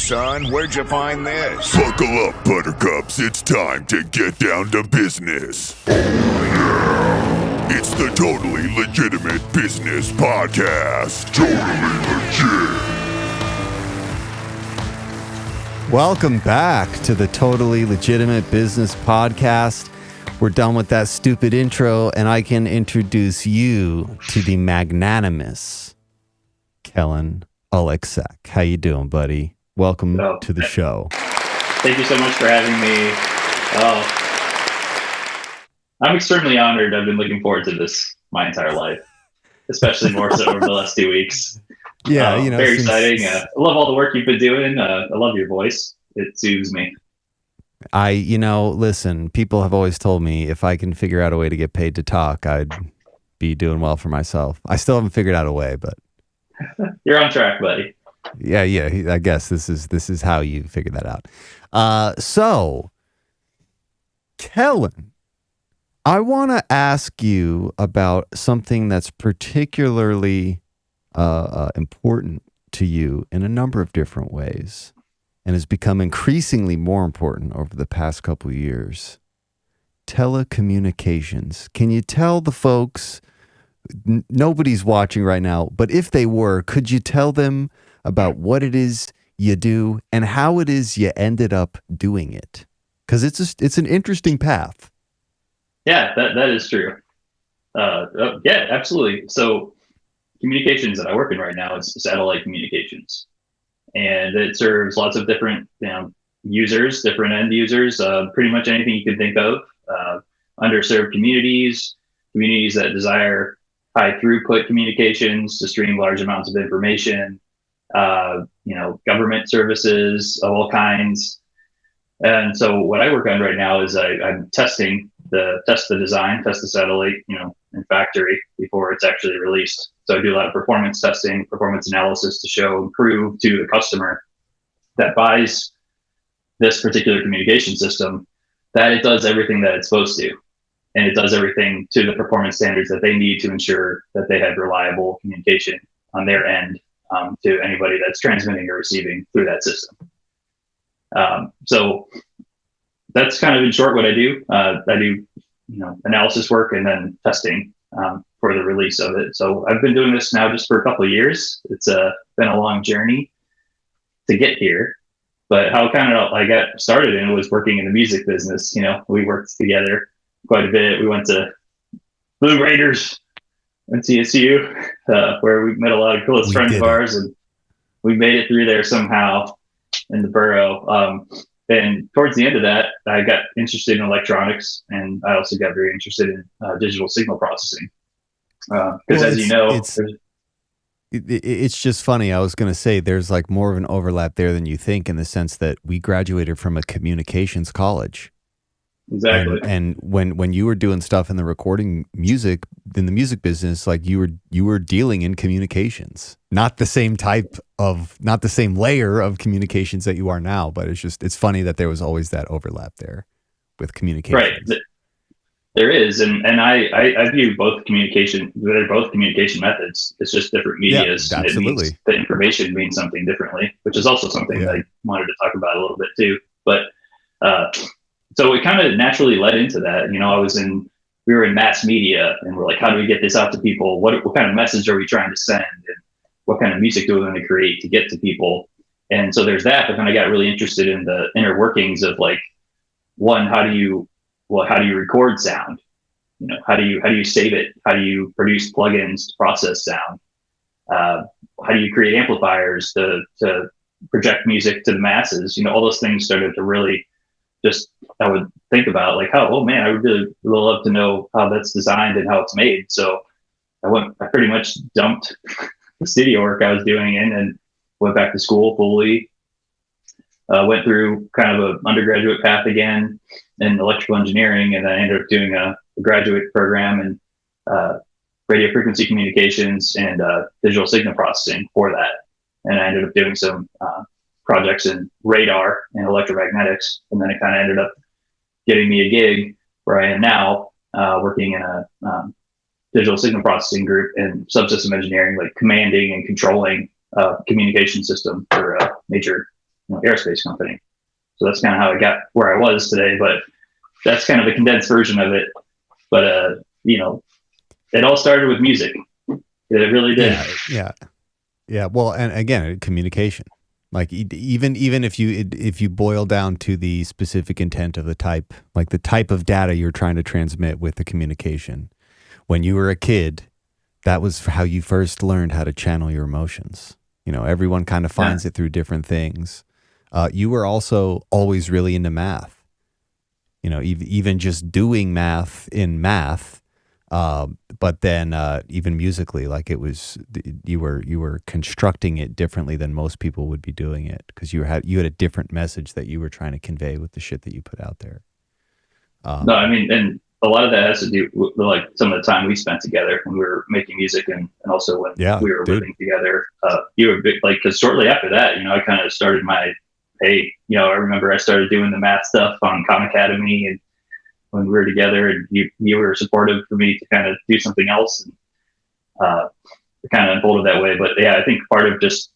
son. Where'd you find this? Buckle up, buttercups. It's time to get down to business. It's the Totally Legitimate Business Podcast. Totally legit. Welcome back to the Totally Legitimate Business Podcast. We're done with that stupid intro, and I can introduce you to the magnanimous Kellen Oleksak. How you doing, buddy? Welcome to the show. Thank you so much for having me. I'm extremely honored. I've been looking forward to this my entire life, especially more so over the last 2 weeks. Yeah, very exciting. I love all the work you've been doing. I love your voice. It soothes me. Listen, people have always told me if I can figure out a way to get paid to talk, I'd be doing well for myself. I still haven't figured out a way, but you're on track, buddy. Yeah. I guess this is how you figure that out. So, Kellen, I want to ask you about something that's particularly important to you in a number of different ways, and has become increasingly more important over the past couple of years. Telecommunications. Can you tell the folks? Nobody's watching right now, but if they were, could you tell them about what it is you do and how it is you ended up doing it? Because it's an interesting path. Yeah, that is true. Yeah, absolutely. So communications that I work in right now is satellite communications, and it serves lots of different users, different end users, pretty much anything you can think of. Underserved communities that desire high throughput communications to stream large amounts of information, government services of all kinds. And so what I work on right now is I'm test the satellite, in factory before it's actually released. So I do a lot of performance testing, performance analysis to show and prove to the customer that buys this particular communication system that it does everything that it's supposed to. And it does everything to the performance standards that they need to ensure that they have reliable communication on their end to anybody that's transmitting or receiving through that system. So that's kind of in short what I do. I do, analysis work and then testing for the release of it. So I've been doing this now just for a couple of years. It's been a long journey to get here. But how kind of I got started in was working in the music business. We worked together quite a bit. We went to Blue Raiders and CSU, where we met a lot of close friends of ours, and we made it through there somehow in the borough. And towards the end of that, I got interested in electronics, and I also got very interested in digital signal processing. Because as you know, it's just funny. I was going to say there's like more of an overlap there than you think, in the sense that we graduated from a communications college. Exactly. And when you were doing stuff in the recording music, in the music business, like you were dealing in communications, not the same layer of communications that you are now, but it's funny that there was always that overlap there with communications. Right. There is. And I view both they're both communication methods. It's just different medias. Yeah, absolutely. The information means something differently, which is also something that I wanted to talk about a little bit too. But, so it kind of naturally led into that. We were in mass media, and we're like, how do we get this out to people? What kind of message are we trying to send? And what kind of music do we want to create to get to people? And so there's that. But then I got really interested in the inner workings of how do you record sound? How do you save it? How do you produce plugins to process sound? How do you create amplifiers to project music to the masses? All those things started to really I would think about I would really love to know how that's designed and how it's made. So I pretty much dumped the studio work I was doing and went back to school fully. Went through kind of an undergraduate path again in electrical engineering, and I ended up doing a graduate program in radio frequency communications and digital signal processing for that. And I ended up doing some projects in radar and electromagnetics. And then it kind of ended up getting me a gig where I am now, working in a digital signal processing group and subsystem engineering, like commanding and controlling a communication system for a major aerospace company. So that's kind of how I got where I was today. But that's kind of a condensed version of it. But it all started with music. It really did. Yeah. Well, and again, communication. Like even if you boil down to the specific intent of the type of data you're trying to transmit with the communication, when you were a kid, that was how you first learned how to channel your emotions. Everyone kind of finds it through different things. You were also always really into math. Even just doing math in math. But then even musically, like it was, you were constructing it differently than most people would be doing it, because you had a different message that you were trying to convey with the shit that you put out there. No, I mean, and a lot of that has to do with like some of the time we spent together when we were making music, and also when we were living together. You were big, like, because shortly after that, I kind of started my, I remember I started doing the math stuff on Khan Academy, and when we were together, and you were supportive for me to kind of do something else, and it kind of unfolded that way. But yeah, I think part of just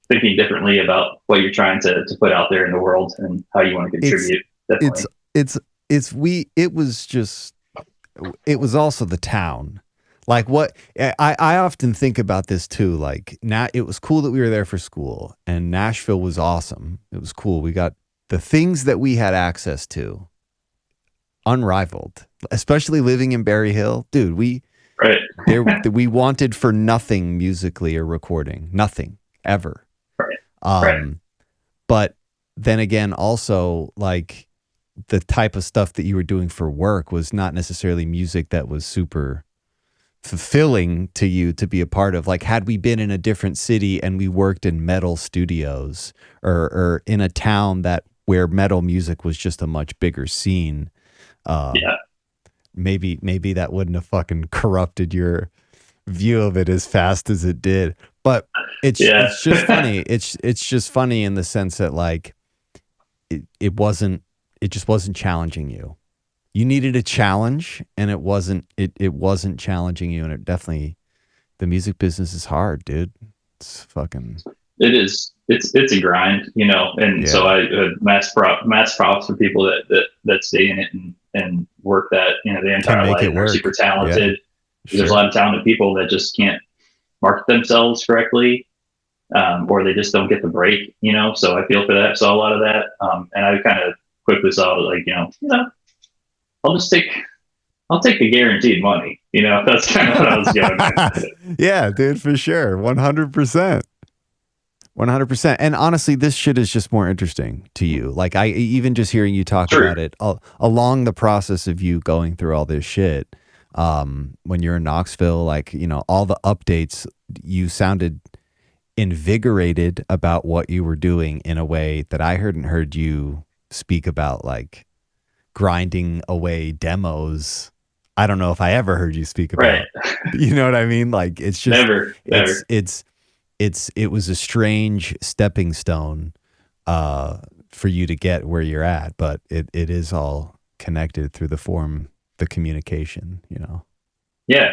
thinking differently about what you're trying to put out there in the world and how you want to contribute. It was also the town. Like what I often think about this too. Like it was cool that we were there for school, and Nashville was awesome. It was cool. We got the things that we had access to, unrivaled, especially living in Berry Hill, dude. We wanted for nothing musically or recording, nothing ever. But then again, also like the type of stuff that you were doing for work was not necessarily music that was super fulfilling to you to be a part of. Like, had we been in a different city and we worked in metal studios, or in a town where metal music was just a much bigger scene, maybe that wouldn't have fucking corrupted your view of it as fast as it did. But it's just funny. It's just funny in the sense that like it just wasn't challenging you. You needed a challenge, and it wasn't challenging you. And it definitely, the music business is hard, dude. It's fucking. It is. It's a grind, and so I mass props for people that stay in it and work that, the entire life, and are super talented. Yeah, there's a lot of talented people that just can't market themselves correctly, or they just don't get the break, so I feel for that. Saw a lot of that. And I kind of quickly saw like, I'll take the guaranteed money, that's kind of what I was going. Yeah, dude, for sure. 100%. 100%. And honestly, this shit is just more interesting to you. Like, I even just hearing you talk about it along the process of you going through all this shit, when you're in Knoxville, like, all the updates, you sounded invigorated about what you were doing in a way that I hadn't heard you speak about, like grinding away demos. I don't know if I ever heard you speak about it. You know what I mean? Like, it's just never. It was a strange stepping stone for you to get where you're at, but it is all connected through the communication, Yeah,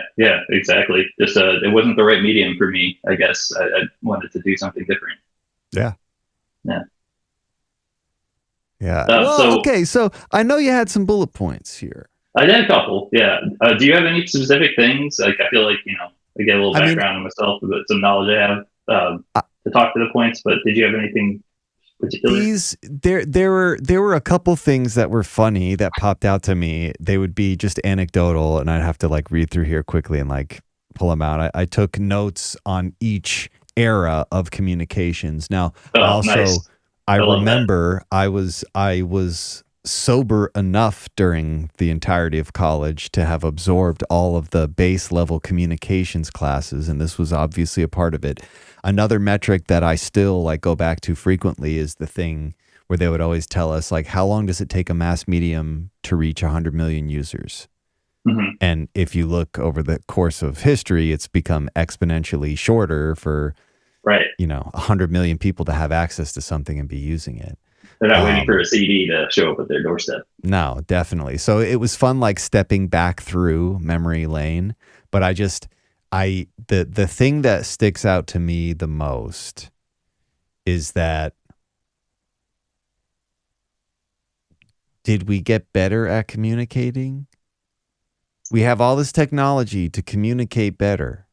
exactly. Just it wasn't the right medium for me, I guess. I wanted to do something different. Yeah. So okay, so I know you had some bullet points here. I did a couple. Yeah. Do you have any specific things? Like, I feel like I get a little background on myself, but some knowledge I have to talk to the points. But did you have anything particular? There were a couple things that were funny that popped out to me. They would be just anecdotal, and I'd have to like read through here quickly and like pull them out. I took notes on each era of communications. Now, nice. I remember I was sober enough during the entirety of college to have absorbed all of the base level communications classes, and this was obviously a part of it. Another metric that I still like go back to frequently is the thing where they would always tell us, like, how long does it take a mass medium to reach 100 million users? Mm-hmm. And if you look over the course of history, it's become exponentially shorter for 100 million people to have access to something and be using it. They're not waiting for a CD to show up at their doorstep. No, definitely. So it was fun, like stepping back through memory lane. But the thing that sticks out to me the most is that did we get better at communicating? We have all this technology to communicate better,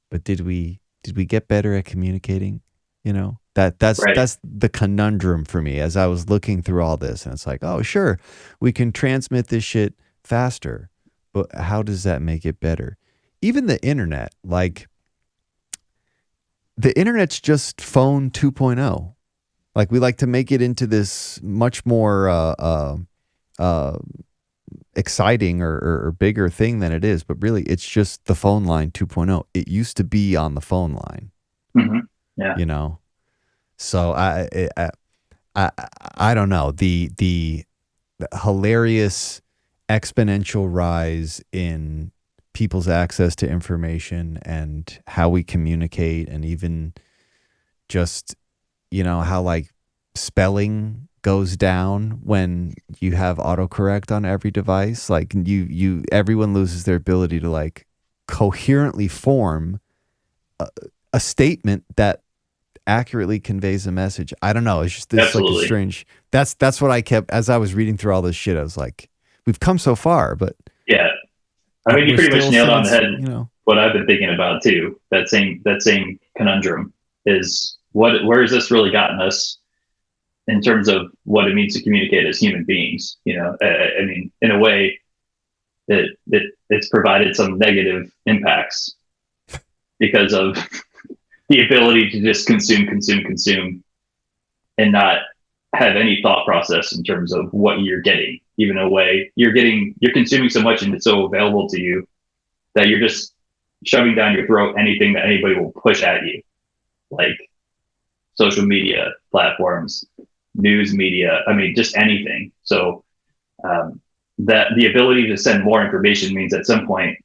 but did we get better at communicating? You know, that's the conundrum for me as I was looking through all this, and it's like, oh, sure, we can transmit this shit faster, but how does that make it better? Even the internet, like the internet's just phone 2.0. Like we like to make it into this much more exciting or bigger thing than it is, but really it's just the phone line 2.0. It used to be on the phone line. Mm-hmm. Yeah. You know, so I don't know, the hilarious exponential rise in people's access to information and how we communicate, and even just, you know, how like spelling goes down when you have autocorrect on every device. Like everyone loses their ability to like coherently form a statement that accurately conveys a message. I don't know. It's just this like a strange. That's what I kept as I was reading through all this shit. I was like, we've come so far, but yeah. I mean, you pretty much nailed on the head. You know, what I've been thinking about too. That same conundrum is where has this really gotten us in terms of what it means to communicate as human beings? You know, I mean, in a way, it's provided some negative impacts because of the ability to just consume, and not have any thought process in terms of what you're getting. Even in a way, you're consuming so much and it's so available to you that you're just shoving down your throat anything that anybody will push at you, like social media platforms, news media. I mean, just anything. So that the ability to send more information means at some point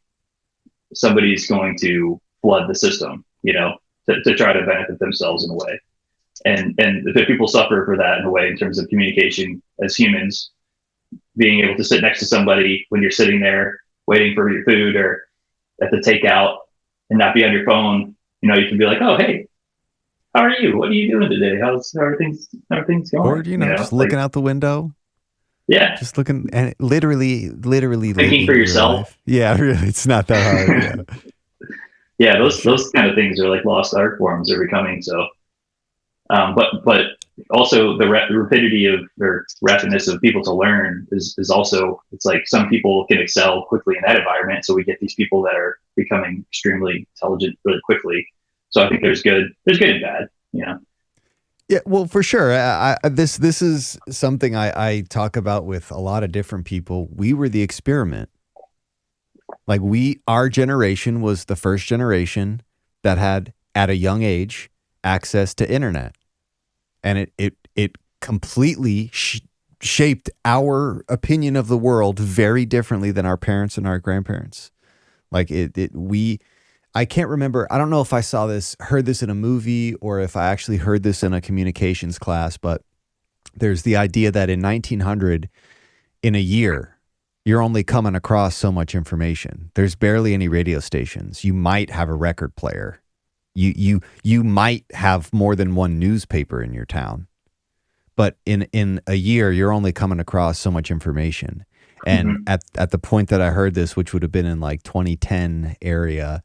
somebody's going to flood the system, you know, to try to benefit themselves in a way. And the people suffer for that in a way in terms of communication as humans, being able to sit next to somebody when you're sitting there waiting for your food or at the takeout and not be on your phone. You know, you can be like, oh, hey, how are you? What are you doing today? How are things going? Or, you know, just looking out the window. Yeah. Just looking and literally thinking for yourself. Yeah, really. It's not that hard. Yeah. Those kind of things are like lost art forms are becoming so. But also the rapidity of or rapidness of people to learn is also, it's like some people can excel quickly in that environment. So we get these people that are becoming extremely intelligent really quickly. So I think there's good and bad, you know? Yeah, well, for sure. This is something I talk about with a lot of different people. We were the experiment. Like our generation was the first generation that had, at a young age, access to internet. And it completely shaped our opinion of the world very differently than our parents and our grandparents. Like I can't remember. I don't know if I heard this in a movie or if I actually heard this in a communications class, but there's the idea that in 1900, in a year, you're only coming across so much information. There's barely any radio stations. You might have a record player. You might have more than one newspaper in your town, but in a year, you're only coming across so much information. And at the point that I heard this, which would have been in like 2010 area,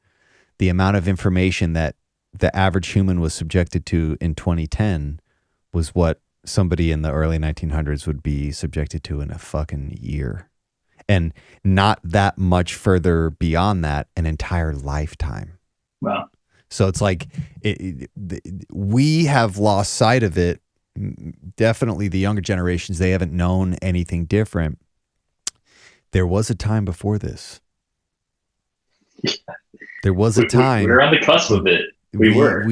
the amount of information that the average human was subjected to in 2010 was what somebody in the early 1900s would be subjected to in a fucking year. And not that much further beyond that, an entire lifetime. Wow. So it's like we have lost sight of it. Definitely the younger generations, they haven't known anything different. There was a time before this. There was a time. We were on the cusp of it. We were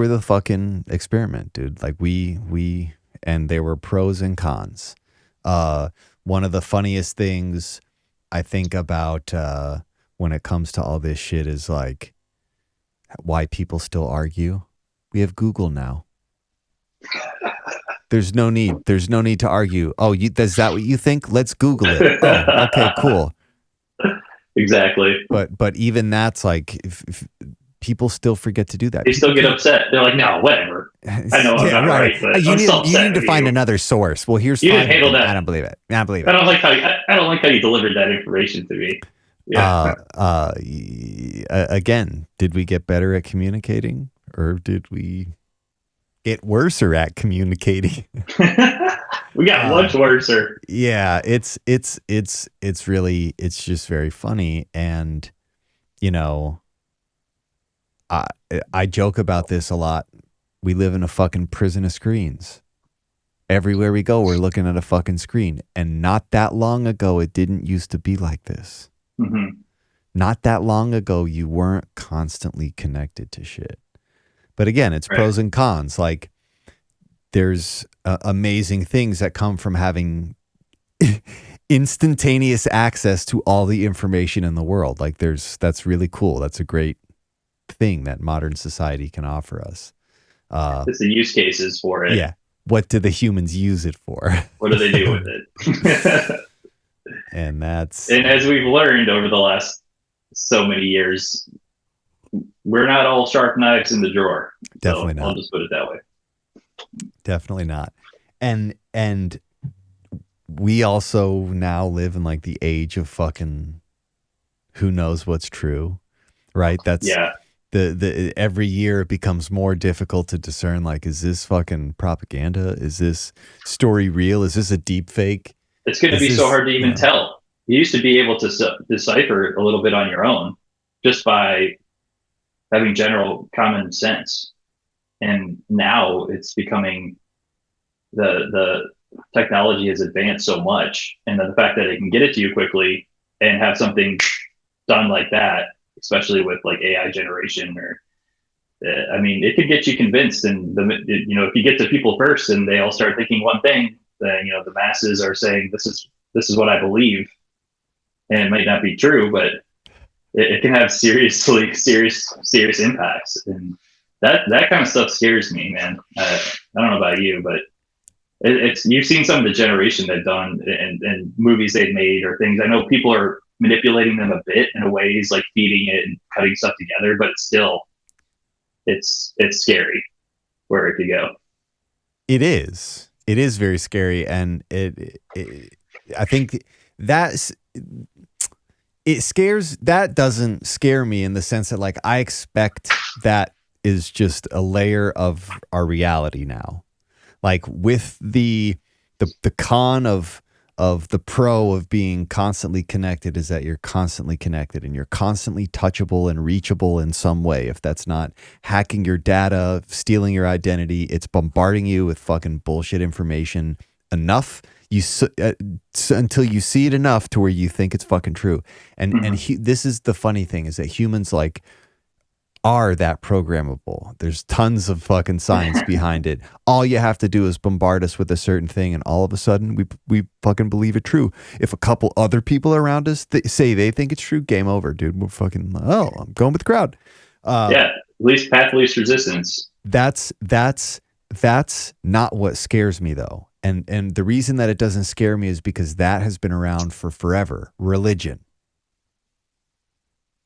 the fucking experiment, dude. Like and there were pros and cons. One of the funniest things I think about when it comes to all this shit is like why people still argue. We have Google now. There's no need to argue. Oh, is that what you think? Let's Google it. Oh, okay, cool. Exactly. But even that's like, if people still forget to do that. They still get upset. They're like, no, whatever. I know I'm not right, but you I'm need, so upset you need to with find you. another source. Well, here's You didn't handle that. I don't believe it. I don't believe I it. don't like how you delivered that information to me. Yeah. Again, did we get better at communicating, or did we get worse at communicating? We got much worse, sir. Yeah, it's really, it's just very funny. And, you know, I joke about this a lot. We live in a fucking prison of screens. Everywhere we go, we're looking at a fucking screen. And not that long ago, it didn't used to be like this. Mm-hmm. Not that long ago, you weren't constantly connected to shit. But again, it's pros and cons. Like, there's amazing things that come from having instantaneous access to all the information in the world. Like, that's really cool. That's a great thing that modern society can offer us. It's the use cases for it. Yeah. What do the humans use it for? What do they do with it? And as we've learned over the last so many years, we're not all sharp knives in the drawer. Definitely so not. I'll just put it that way. Definitely not. And we also now live in like the age of fucking who knows what's true, right? That's the every year it becomes more difficult to discern, like, is this fucking propaganda? Is this story real? Is this a deep fake? It's going to be so hard to even tell. You used to be able to decipher a little bit on your own just by having general common sense. And now it's becoming the technology has advanced so much, and the fact that it can get it to you quickly and have something done like that, especially with like AI generation, or I mean, it could get you convinced. And if you get to people first and they all start thinking one thing, then the masses are saying this is what I believe, and it might not be true, but it can have serious impacts. And that kind of stuff scares me, man. I don't know about you, but it's you've seen some of the generation they've done and movies they've made or things. I know people are manipulating them a bit in a ways, like feeding it and cutting stuff together, but it's scary where it could go. It is very scary. And I think that doesn't scare me in the sense that, like, I expect that is just a layer of our reality now. Like, with the con of the pro of being constantly connected is that you're constantly connected and you're constantly touchable and reachable in some way. If that's not hacking your data, stealing your identity, it's bombarding you with fucking bullshit information enough until you see it enough to where you think it's fucking true. And this is the funny thing, is that humans, like, are that programmable. There's tons of fucking science behind it. All you have to do is bombard us with a certain thing, and all of a sudden we fucking believe it true. If a couple other people around us say they think it's true, game over, dude. We're fucking, I'm going with the crowd. Least resistance. That's not what scares me, though. And the reason that it doesn't scare me is because that has been around for forever. Religion.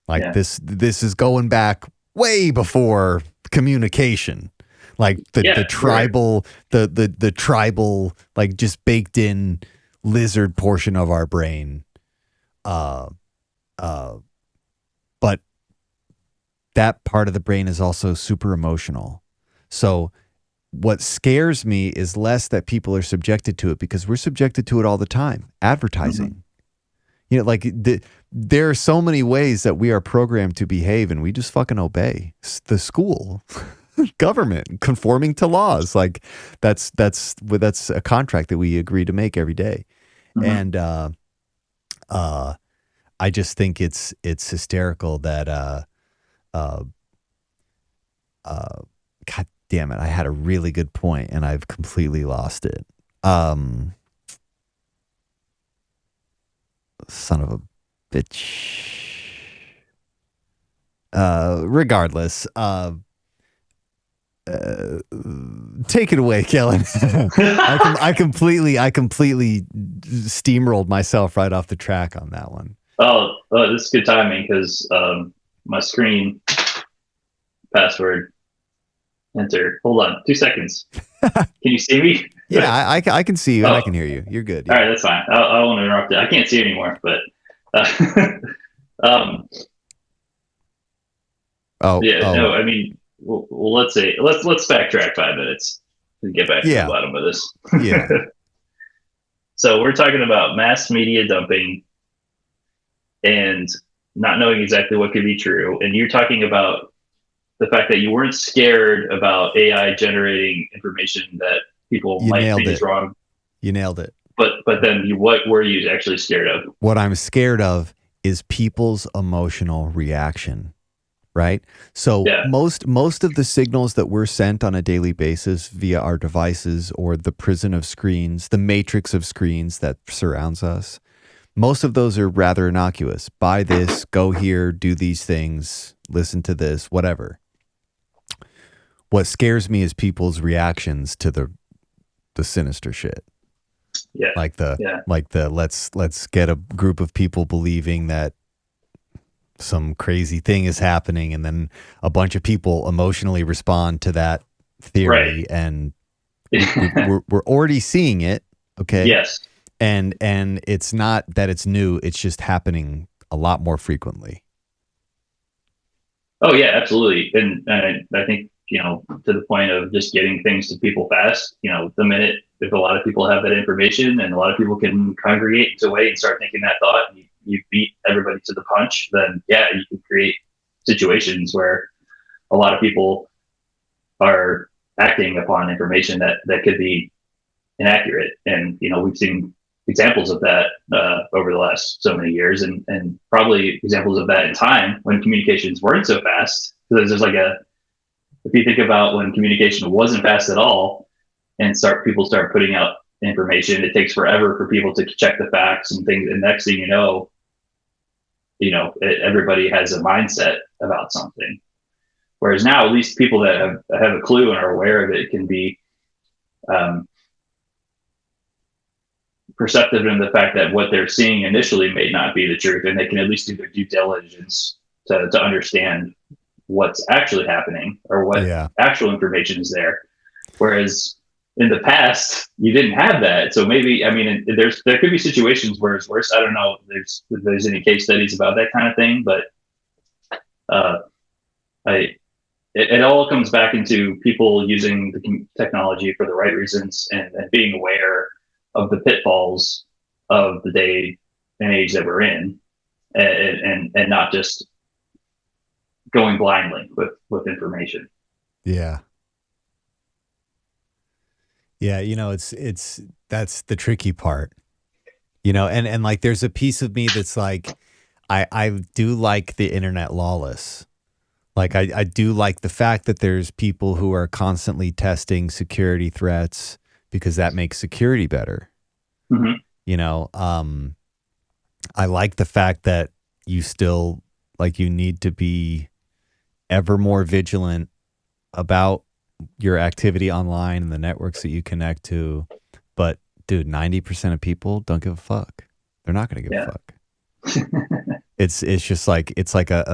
Like, this is going back way before communication. Like the tribal, the tribal, like, just baked in lizard portion of our brain. But that part of the brain is also super emotional. So what scares me is less that people are subjected to it, because we're subjected to it all the time. Advertising. Mm-hmm. Like, there are so many ways that we are programmed to behave, and we just fucking obey. The school, government, conforming to laws. Like, that's a contract that we agree to make every day. Mm-hmm. And I just think it's hysterical that God damn it, I had a really good point and I've completely lost it. Son of a bitch. Regardless, take it away, Kellen. I completely steamrolled myself right off the track on that one. Oh, this is good timing, because my screen password Enter. Hold on, 2 seconds. Can you see me? Yeah, I can see you and I can hear you. You're good. All right, that's fine. I won't interrupt it. I can't see anymore, but no. I mean, well, let's backtrack 5 minutes and get back to the bottom of this. Yeah. So we're talking about mass media dumping and not knowing exactly what could be true, and you're talking about the fact that you weren't scared about AI generating information that people might think is wrong. You nailed it. But then what were you actually scared of? What I'm scared of is people's emotional reaction, right? So most of the signals that we're sent on a daily basis via our devices or the prison of screens, the matrix of screens that surrounds us, most of those are rather innocuous. Buy this, go here, do these things, listen to this, whatever. What scares me is people's reactions to the sinister shit. Yeah. Like the let's get a group of people believing that some crazy thing is happening, and then a bunch of people emotionally respond to that theory, and we're already seeing it. Okay. Yes. And it's not that it's new; it's just happening a lot more frequently. Oh yeah, absolutely. And I think, to the point of just getting things to people fast, the minute, if a lot of people have that information and a lot of people can congregate into a way and start thinking that thought, and you beat everybody to the punch, then you can create situations where a lot of people are acting upon information that could be inaccurate. And, we've seen examples of that over the last so many years, and probably examples of that in time when communications weren't so fast. Because there's if you think about when communication wasn't fast at all, and people start putting out information, it takes forever for people to check the facts and things. And next thing everybody has a mindset about something. Whereas now, at least people that have a clue and are aware of it can be perceptive in the fact that what they're seeing initially may not be the truth, and they can at least do their due diligence to understand what's actually happening or what actual information is there. Whereas in the past, you didn't have that. So maybe, there could be situations where it's worse. I don't know if there's any case studies about that kind of thing, but it all comes back into people using the technology for the right reasons and being aware of the pitfalls of the day and age that we're in, and not just going blindly with information. Yeah. Yeah. It's that's the tricky part, and like, there's a piece of me that's like, I do like the internet lawless. Like I do like the fact that there's people who are constantly testing security threats because that makes security better. Mm-hmm. I like the fact that you still, like, you need to be ever more vigilant about your activity online and the networks that you connect to. But dude, 90% of people don't give a fuck. They're not going to give a fuck. It's just like, it's like I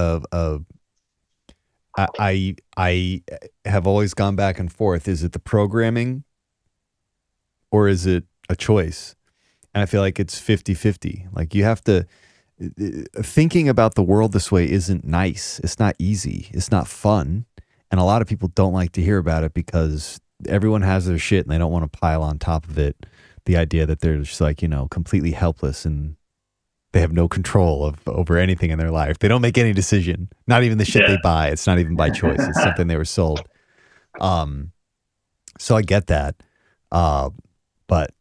have always gone back and forth. Is it the programming or is it a choice? And I feel like it's 50-50. Like, you have to, thinking about the world this way isn't nice. It's not easy. It's not fun. And a lot of people don't like to hear about it because everyone has their shit and they don't want to pile on top of it the idea that they're just like, completely helpless and they have no control over anything in their life. They don't make any decision, not even the shit they buy. It's not even by choice. It's something they were sold. So I get that. But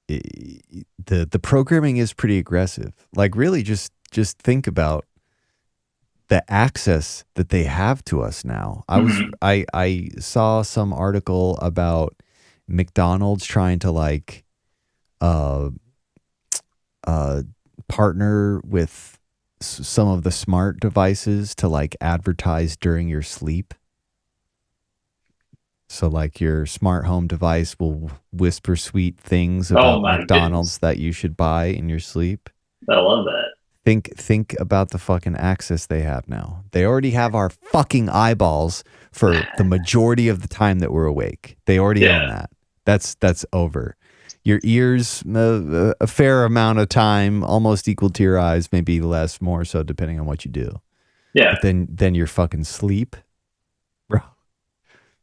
the programming is pretty aggressive. Like, really just think about the access that they have to us now. I saw some article about McDonald's trying to partner with some of the smart devices to advertise during your sleep. So your smart home device will whisper sweet things about McDonald's that you should buy in your sleep. I love that. Think about the fucking access they have now. They already have our fucking eyeballs for the majority of the time that we're awake. They already own that. That's over. Your ears, a fair amount of time, almost equal to your eyes, maybe less, more so, depending on what you do. Yeah. But then your fucking sleep, bro.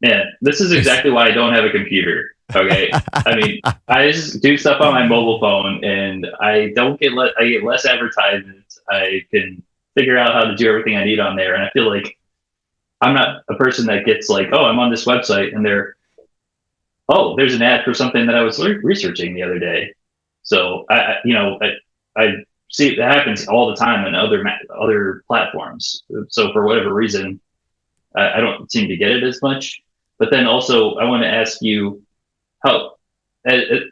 Yeah, this is exactly why I don't have a computer. Okay, I mean, I just do stuff on my mobile phone, and I don't get I get less advertisements. I can figure out how to do everything I need on there, and I feel like I'm not a person that gets like, oh, I'm on this website, and there's an ad for something that I was researching the other day. So I see that happens all the time on other platforms. So for whatever reason, I don't seem to get it as much. But then also, I want to ask you, how,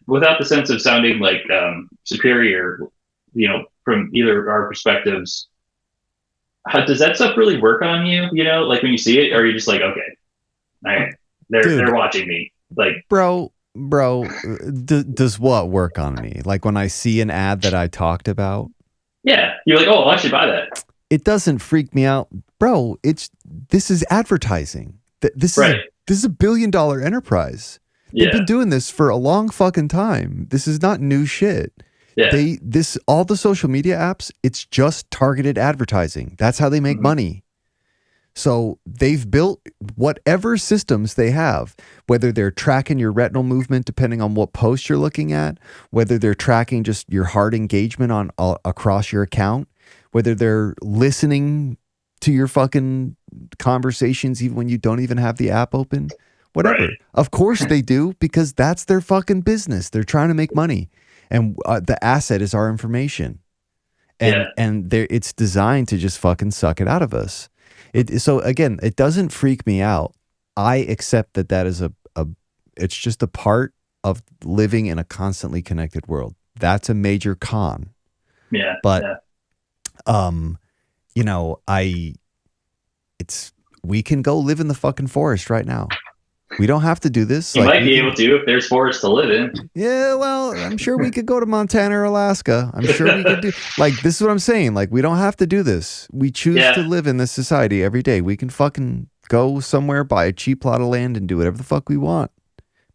without the sense of sounding like superior, from either of our perspectives, how does that stuff really work on you? Like when you see it, or are you just like, okay, all right, they're watching me, like, bro, does what work on me? Like when I see an ad that I talked about? Yeah, you're like, oh, I should buy that. It doesn't freak me out, bro. This is advertising. This is a $1 billion enterprise. They've been doing this for a long fucking time. This is not new shit. Yeah. All the social media apps, it's just targeted advertising. That's how they make money. So they've built whatever systems they have, whether they're tracking your retinal movement depending on what post you're looking at, whether they're tracking just your heart engagement on across your account, whether they're listening to your fucking conversations even when you don't even have the app open. Whatever. Right. Of course they do, because that's their fucking business. They're trying to make money, and the asset is our information, and it's designed to just fucking suck it out of us. So again, it doesn't freak me out. I accept that is it's just a part of living in a constantly connected world. That's a major con. Yeah. But we can go live in the fucking forest right now. We don't have to do this. You might be able to if there's forest to live in. Yeah, well, I'm sure we could go to Montana or Alaska. I'm sure we could do. Like, this is what I'm saying. Like, we don't have to do this. We choose to live in this society every day. We can fucking go somewhere, buy a cheap plot of land, and do whatever the fuck we want.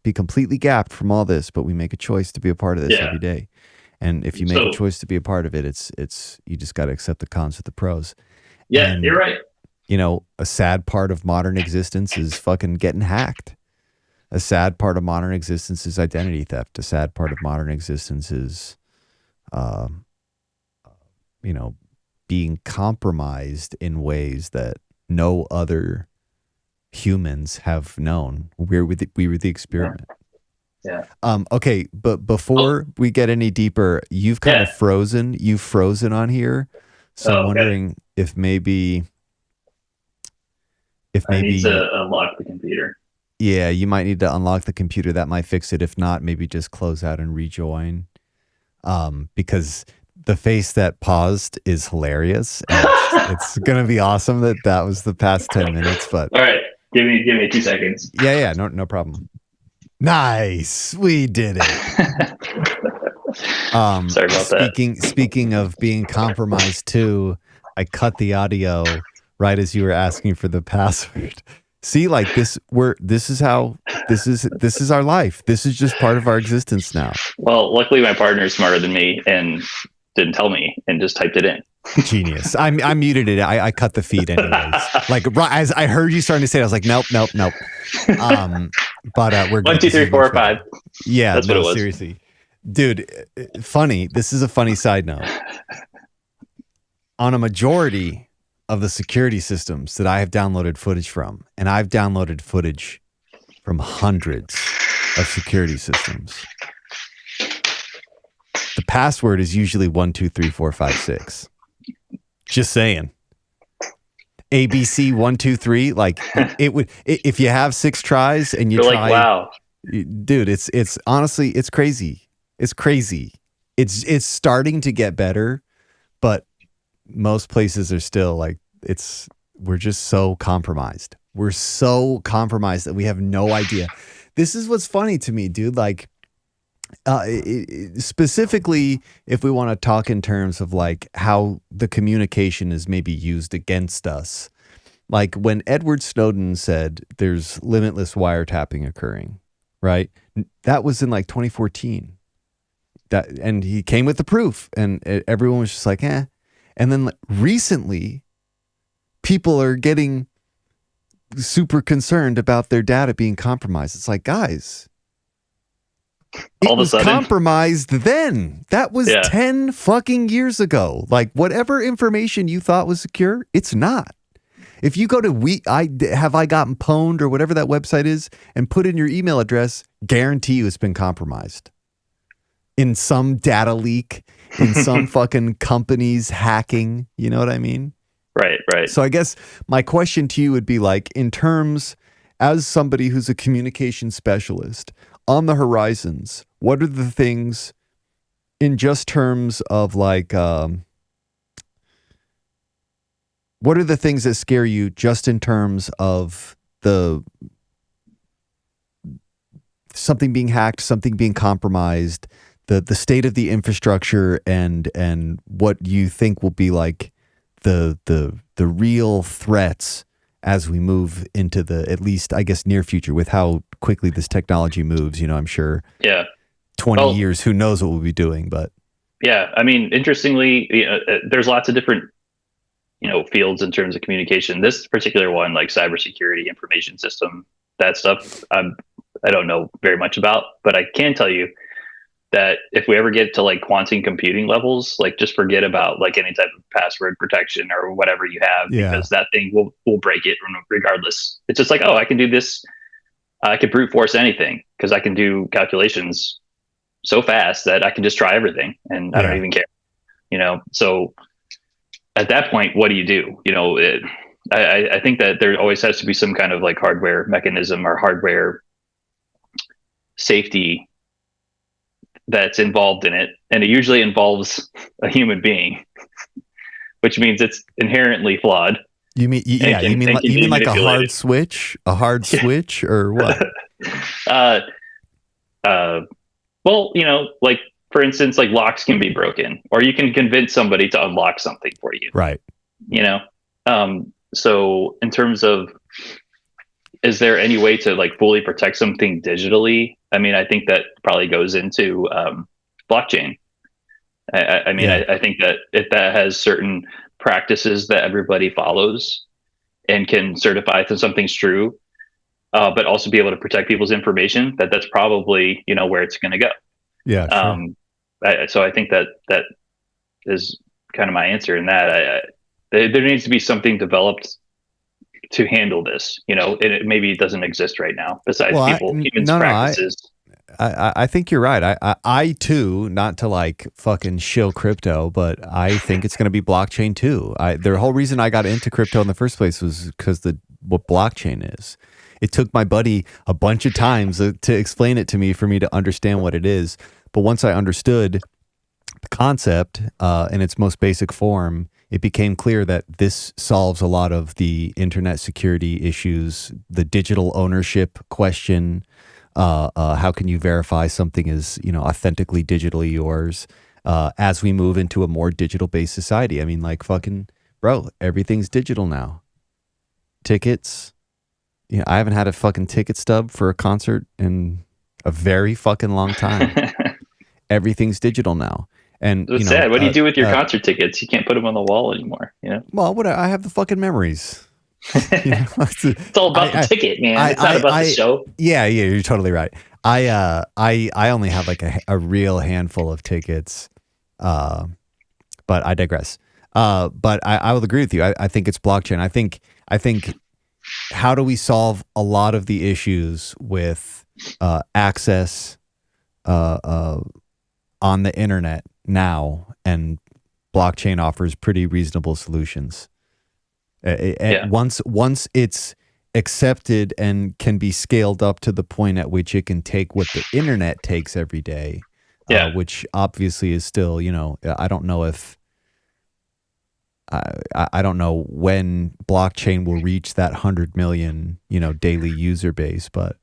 Be completely gapped from all this, but we make a choice to be a part of this every day. And if you make a choice to be a part of it, it's you just got to accept the cons with the pros. Yeah, and, you're right. A sad part of modern existence is fucking getting hacked. A sad part of modern existence is identity theft. A sad part of modern existence is, being compromised in ways that no other humans have known. We were the experiment. Yeah. Okay, but before we get any deeper, you've kind of frozen. You've frozen on here, so I'm wondering if maybe I need to unlock the computer. Yeah, you might need to unlock the computer. That might fix it. If not, maybe just close out and rejoin. Because the face that paused is hilarious. And it's going to be awesome that was the past 10 minutes. But all right, give me 2 seconds. Yeah, no problem. Nice, we did it. Sorry about that. Speaking of being compromised too, I cut the audio right as you were asking for the password. See, like this is our life. This is just part of our existence now. Well, luckily my partner is smarter than me and didn't tell me and just typed it in. Genius. I muted it. I cut the feed anyways. Like as I heard you starting to say it, I was like, nope. But we're 1, 2, 3, 4, 5. Yeah, that's what it was. Seriously, dude. Funny. This is a funny side note. On a majority of the security systems that I have downloaded footage from, and I've downloaded footage from hundreds of security systems, the password is usually 1, 2, 3, 4, 5, 6. Just saying. ABC 1, 2, 3. Like it would if you have 6 tries and you're try, like, wow, dude. It's honestly it's crazy. It's crazy. It's starting to get better, but most places are still like we're just so compromised. We're so compromised that we have no idea. This is what's funny to me, dude. Like specifically, if we want to talk in terms of like how the communication is maybe used against us, like when Edward Snowden said there's limitless wiretapping occurring, right? That was in like 2014. And he came with the proof, and everyone was just like, eh. And then recently, people are getting super concerned about their data being compromised. It's like, guys, it was compromised then. That was 10 fucking years ago. Like, whatever information you thought was secure, it's not. If you go to Have I Gotten Pwned or whatever that website is and put in your email address, guarantee you it's been compromised. In some data leak, in some fucking company's hacking. You know what I mean? Right. So I guess my question to you would be like, in terms, as somebody who's a communication specialist, on the horizons, what are the things in just terms of like, what are the things that scare you just in terms of something being hacked, something being compromised, the state of the infrastructure, and what you think will be like the real threats as we move into the, at least I guess, near future, with how quickly this technology moves. You know, I'm sure 20 years, who knows what we'll be doing, but I mean, interestingly, there's lots of different fields in terms of communication. This particular one, like cybersecurity, information system, that stuff, I don't know very much about, but I can tell you that if we ever get to like quantum computing levels, like just forget about like any type of password protection or whatever you have, because that thing will break it regardless. It's just like, oh, I can do this. I can brute force anything because I can do calculations so fast that I can just try everything and I don't even care, so at that point, what do you do? I think that there always has to be some kind of like hardware mechanism or hardware safety that's involved in it, and it usually involves a human being, which means it's inherently flawed. You mean you mean like a hard switch, or what? Well, like for instance, like locks can be broken, or you can convince somebody to unlock something for you. Right. So in terms of, is there any way to like fully protect something digitally? I mean, I think that probably goes into blockchain. I think that if that has certain practices that everybody follows and can certify that something's true, but also be able to protect people's information, that's probably, where it's going to go. Yeah. Sure. So I think that is kind of my answer in that. There needs to be something developed to handle this, maybe it doesn't exist right now besides humans practices. I think you're right. I too, not to like fucking shill crypto, but I think it's going to be blockchain too. The whole reason I got into crypto in the first place was because what blockchain is. It took my buddy a bunch of times to explain it to me for me to understand what it is. But once I understood the concept in its most basic form, it became clear that this solves a lot of the internet security issues, the digital ownership question. How can you verify something is, authentically digitally yours as we move into a more digital-based society? I mean, like fucking, bro, everything's digital now. Tickets. I haven't had a fucking ticket stub for a concert in a very fucking long time. Everything's digital now. And it's sad. What do you do with your concert tickets? You can't put them on the wall anymore. Well, I have the fucking memories. It's all about the ticket, man. It's not about the show. Yeah, you're totally right. I only have like a real handful of tickets, but I digress. But I will agree with you. I think it's blockchain. I think how do we solve a lot of the issues with access on the internet now, and blockchain offers pretty reasonable solutions. Once it's accepted and can be scaled up to the point at which it can take what the internet takes every day, which obviously is still, I don't know if I don't know when blockchain will reach that 100 million, daily user base, but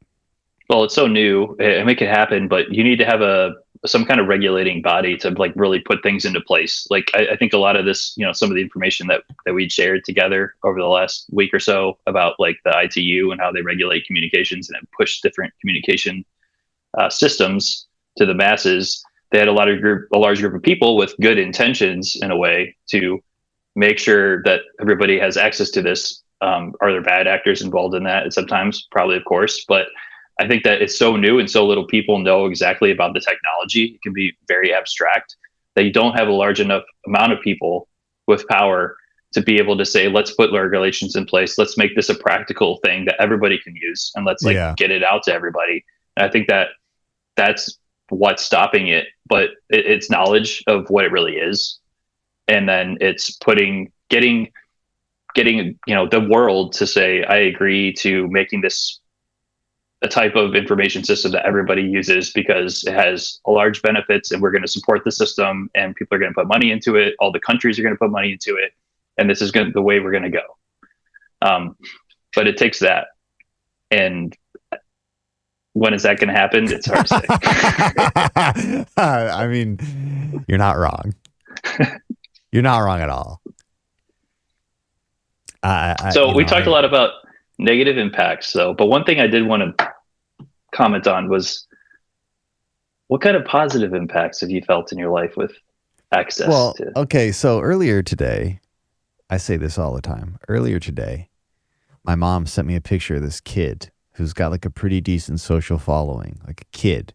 well, it's so new and make it happen, but you need to have a some kind of regulating body to like really put things into place. Like I think a lot of this, some of the information that we'd shared together over the last week or so about like the ITU and how they regulate communications and push different communication systems to the masses. They had a large group of people with good intentions in a way to make sure that everybody has access to this. Are there bad actors involved in that? Sometimes, probably, of course, but I think that it's so new and so little people know exactly about the technology. It can be very abstract that you don't have a large enough amount of people with power to be able to say, let's put regulations in place. Let's make this a practical thing that everybody can use, and let's get it out to everybody. And I think that that's what's stopping it, but it's knowledge of what it really is. And then it's getting the world to say, I agree to making this a type of information system that everybody uses because it has a large benefits, and we're going to support the system, and people are going to put money into it. All the countries are going to put money into it, and this is the way we're going to go. But it takes that. And when is that going to happen? It's hard to say. I mean, you're not wrong. You're not wrong at all. We talked a lot about negative impacts, though. But one thing I did want to comment on was, what kind of positive impacts have you felt in your life with access to? Okay, so earlier today, I say this all the time. Earlier today, my mom sent me a picture of this kid who's got like a pretty decent social following, like a kid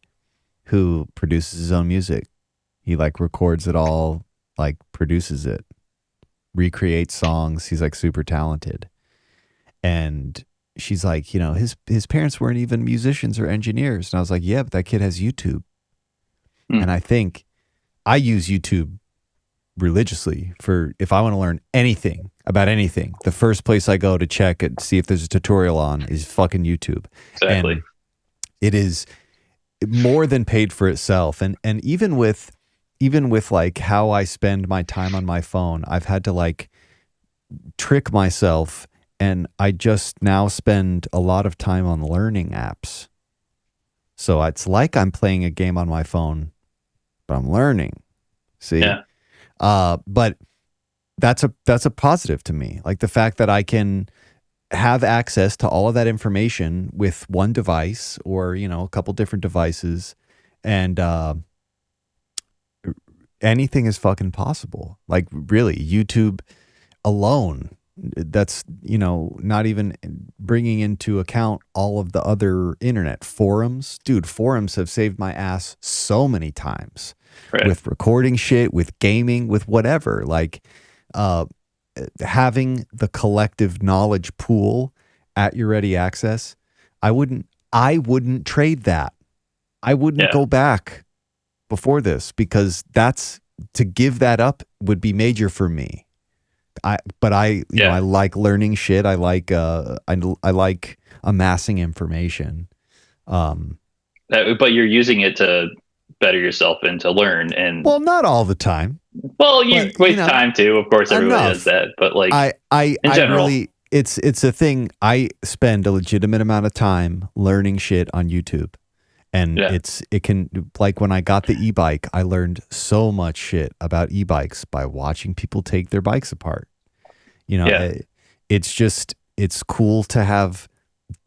who produces his own music. He like records it all, like produces it, recreates songs. He's like super talented. And she's like, his parents weren't even musicians or engineers. And I was like, yeah, but that kid has YouTube. And I think I use YouTube religiously for if I want to learn anything about anything. The first place I go to check and see if there's a tutorial on is fucking YouTube. Exactly. And it is more than paid for itself. And even with like how I spend my time on my phone, I've had to like trick myself. And I just now spend a lot of time on learning apps. So it's like I'm playing a game on my phone, but I'm learning. See? Yeah. But that's a positive to me. Like the fact that I can have access to all of that information with one device or, a couple different devices, and anything is fucking possible. Like really, YouTube alone, that's, not even bringing into account all of the other internet forums. Dude, forums have saved my ass so many times. Right. With recording shit, with gaming, with whatever. Like having the collective knowledge pool at your ready access, I wouldn't trade that. I wouldn't go back before this, because to give that up would be major for me. I like learning shit. I like amassing information. But you're using it to better yourself and to learn. And well, not all the time. Well, you waste time too. Of course, everybody does that. But like, in general, it's a thing. I spend a legitimate amount of time learning shit on YouTube. And it can, like when I got the e-bike, I learned so much shit about e-bikes by watching people take their bikes apart. It's cool to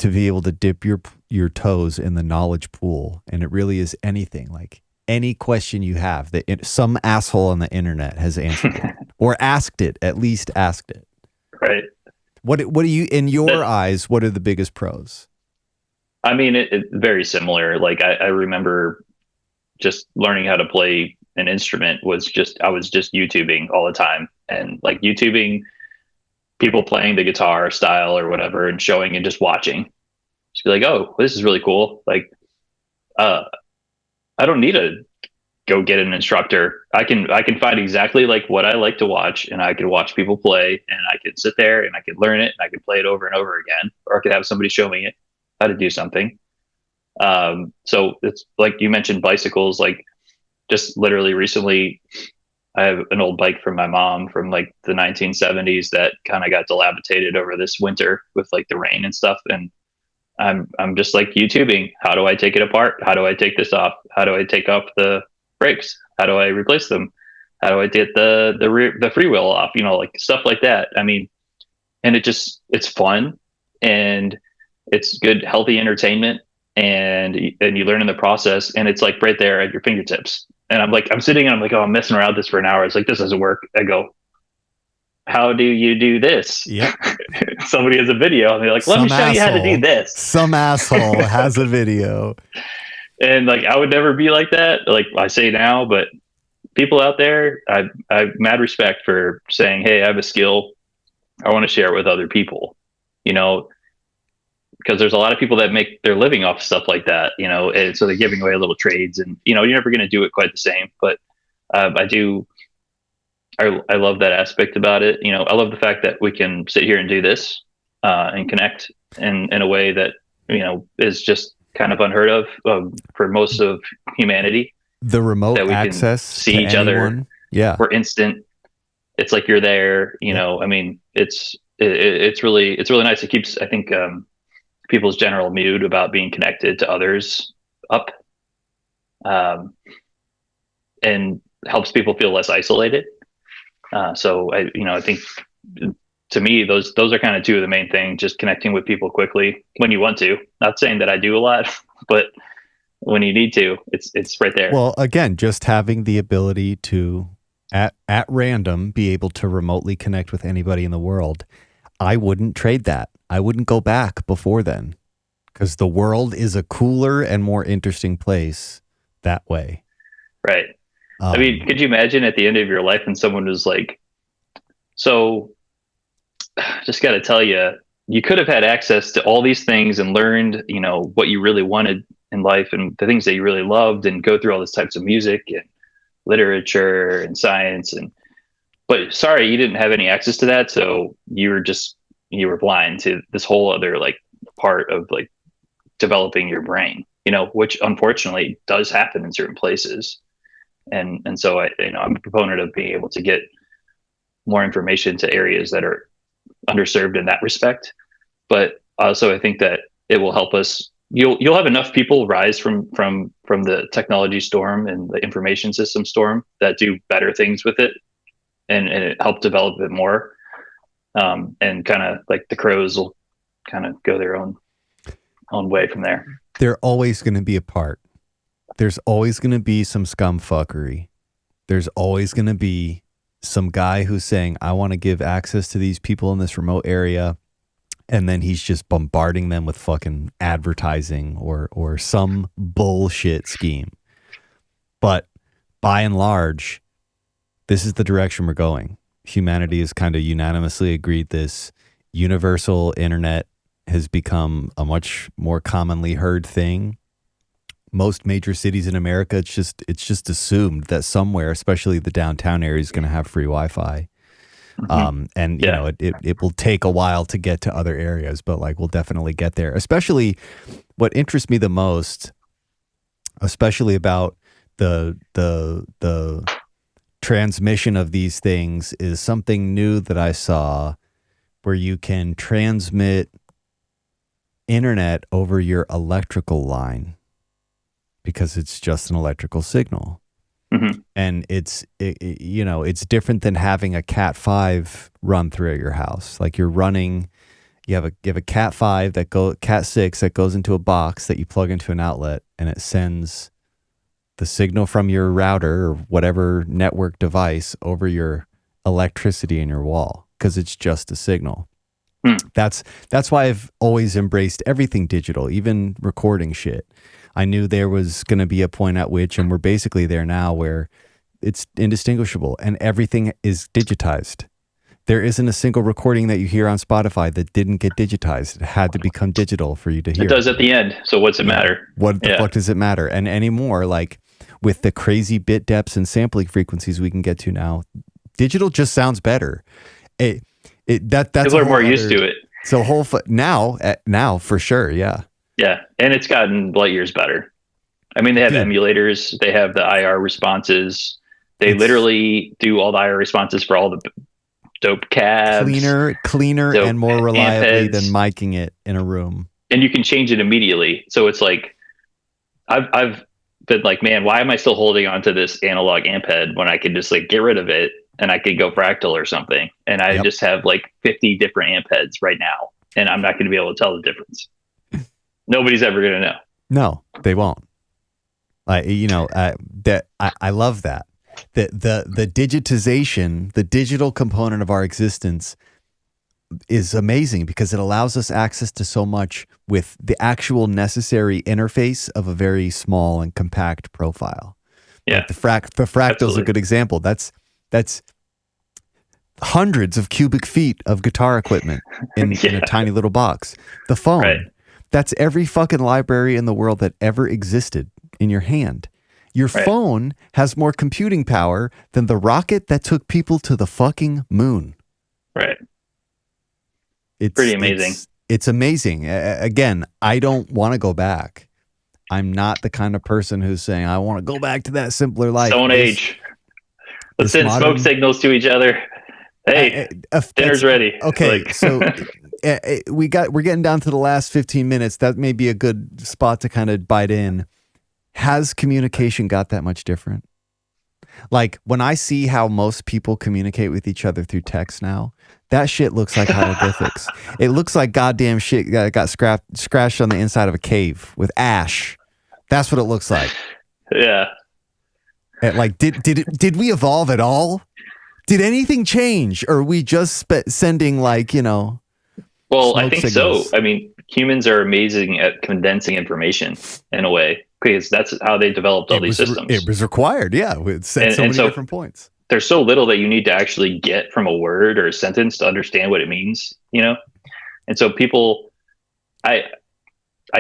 be able to dip your toes in the knowledge pool. And it really is anything, like any question you have that some asshole on the internet has answered it or at least asked it. Right. What do you, in your eyes, what are the biggest pros? I mean, it's very similar. Like I remember just learning how to play an instrument I was just YouTubing all the time, and like YouTubing people playing the guitar style or whatever and showing and just watching. Just be like, oh, this is really cool. Like, I don't need to go get an instructor. I can find exactly like what I like to watch, and I can watch people play, and I can sit there and I can learn it, and I can play it over and over again, or I could have somebody show me how to do something. So it's like you mentioned bicycles, like just literally recently, I have an old bike from my mom from like the 1970s that kind of got dilapidated over this winter with like the rain and stuff. And I'm just like YouTubing. How do I take it apart? How do I take this off? How do I take off the brakes? How do I replace them? How do I get the freewheel off? Like stuff like that. I mean, and it's fun, and it's good, healthy entertainment, and you learn in the process, and it's like right there at your fingertips. And I'm sitting and I'm like, oh, I'm messing around with this for an hour. It's like, this doesn't work. I go, how do you do this? Yep. Somebody has a video and they're like, let me show you how to do this. Some asshole has a video. And like, I would never be like that. Like I say now, but people out there, I have mad respect for saying, hey, I have a skill. I want to share it with other people, because there's a lot of people that make their living off stuff like that, and so they're giving away little trades, and, you're never going to do it quite the same. But I love that aspect about it. I love the fact that we can sit here and do this and connect in a way that, is just kind of unheard of for most of humanity. The remote that we access can see each other. Yeah. We're instant. It's like you're there, I mean, it's really nice. It keeps, I think, people's general mood about being connected to others up, and helps people feel less isolated. So I think to me, those are kind of two of the main things, just connecting with people quickly when you want to. Not saying that I do a lot, but when you need to, it's right there. Well, again, just having the ability to at random be able to remotely connect with anybody in the world. I wouldn't trade that. I wouldn't go back before then, because the world is a cooler and more interesting place that way. Right. I mean, could you imagine at the end of your life and someone was like, so just got to tell you, you could have had access to all these things and learned, what you really wanted in life and the things that you really loved, and go through all these types of music and literature and science, but sorry, you didn't have any access to that. So you were blind to this whole other like part of like developing your brain, which unfortunately does happen in certain places. And so I'm a proponent of being able to get more information to areas that are underserved in that respect. But also I think that it will help us. You'll have enough people rise from the technology storm and the information system storm that do better things with it, and it help develop it more. And kind of like the crows will kind of go their own way from there. They're always going to be apart. There's always going to be some scumfuckery. There's always going to be some guy who's saying, I want to give access to these people in this remote area. And then he's just bombarding them with fucking advertising or some bullshit scheme. But by and large, this is the direction we're going. Humanity has kind of unanimously agreed this. Universal internet has become a much more commonly heard thing. Most major cities in America, it's just assumed that somewhere, especially the downtown area, is going to have free Wi-Fi. And you know, it will take a while to get to other areas, but like we'll definitely get there. Especially what interests me the most, especially about the transmission of these things, is something new that I saw where you can transmit internet over your electrical line because it's just an electrical signal. Mm-hmm. And it's different than having a Cat 5 run through at your house. Like you have a Cat 5 Cat 6 that goes into a box that you plug into an outlet, and it sends the signal from your router or whatever network device over your electricity in your wall, because it's just a signal. That's why I've always embraced everything digital, even recording shit. I knew there was going to be a point at which, and we're basically there now, where it's indistinguishable and everything is digitized. There isn't a single recording that you hear on Spotify that didn't get digitized. It had to become digital for you to hear. It does at the end. So what's it matter? What the fuck does it matter? And anymore, like with the crazy bit depths and sampling frequencies we can get to now, digital just sounds better. That's people are more used to it. So now for sure, yeah. Yeah, and it's gotten light years better. I mean, they have emulators. They have the IR responses. They literally do all the IR responses for all the dope cabs. Cleaner, and more reliably than miking it in a room. And you can change it immediately. So it's like, I've been like, man, why am I still holding on to this analog amp head when I could just like get rid of it and I could go fractal or something? And I just have like 50 different amp heads right now, and I'm not going to be able to tell the difference. Nobody's ever going to know. No, they won't. I love that. The digitization, the digital component of our existence is amazing because it allows us access to so much with the actual necessary interface of a very small and compact profile. Yeah. Like the fractal is a good example. That's hundreds of cubic feet of guitar equipment in a tiny little box. The phone, that's every fucking library in the world that ever existed in your hand. Your phone has more computing power than the rocket that took people to the fucking moon. Right. It's pretty amazing. It's amazing. Again, I don't want to go back. I'm not the kind of person who's saying, I want to go back to that simpler life. Stone Age. Let's send smoke signals to each other. Hey, dinner's ready. Okay, so we're getting down to the last 15 minutes. That may be a good spot to kind of bite in. Has communication got that much different? Like when I see how most people communicate with each other through text now, that shit looks like hieroglyphics. It looks like goddamn shit that got scratched on the inside of a cave with ash. That's what it looks like. Yeah. And like, did we evolve at all? Did anything change, or are we just sending like, Well, I think signals? So. I mean, humans are amazing at condensing information in a way, because that's how they developed all these systems. It was required, yeah. It's at so many different points. There's so little that you need to actually get from a word or a sentence to understand what it means, And so people, I